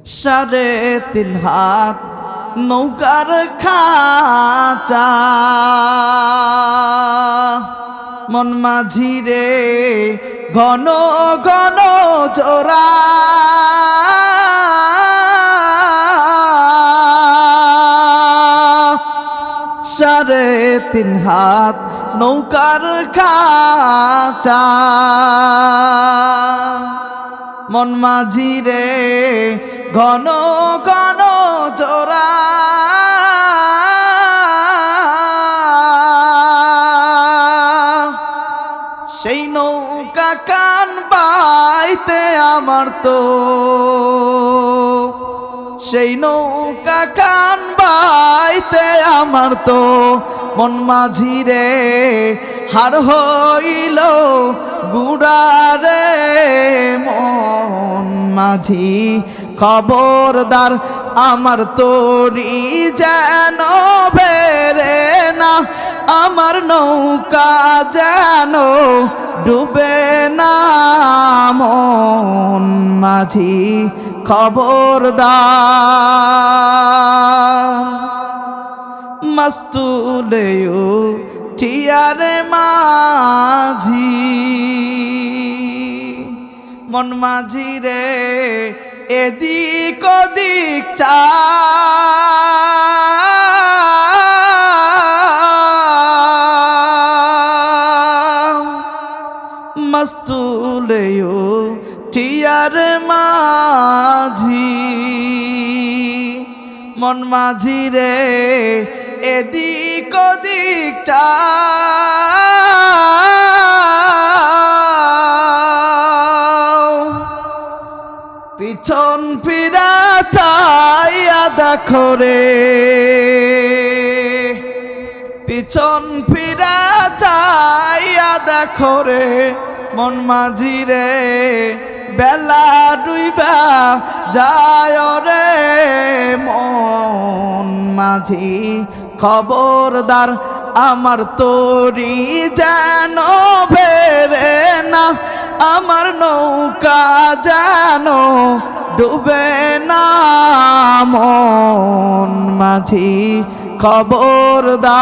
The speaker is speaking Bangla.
3.5 হাত নৌকার খাঁচা মন মাঝি রে ঘন ঘন জোড়া 3.5 হাত নৌকার খাঁচা মন মাঝি রে ঘন ঘন জোড়া সেই নৌকা কান বাইতে আমার তো সেই নৌকা কান বাইতে আমার তো মন মাঝি রে হার হইল গুড়ারে মন মাঝি খবরদার আমার তোরি যেন বেরে না আমার নৌকা যেন ডুবে না মন মাঝি খবরদার মস্তুলেও টিয়ারে মাঝি মন মাঝি রে এদিক ওদিক চা মস্তুলেও টিয়ারে মাঝি মন মাঝি রে এদিক ওদিক চা পিছন ফিরা চাইয়া দেখো রে পিছন ফিরা চাইয়া দেখো রে মন মাঝি রে বেলা ডুইবা যায় রে মন মাঝি খবরদার আমার তোরি যেন বেরে না আমার নৌকা যেন ডুবে না মন মাঝি খবরদার।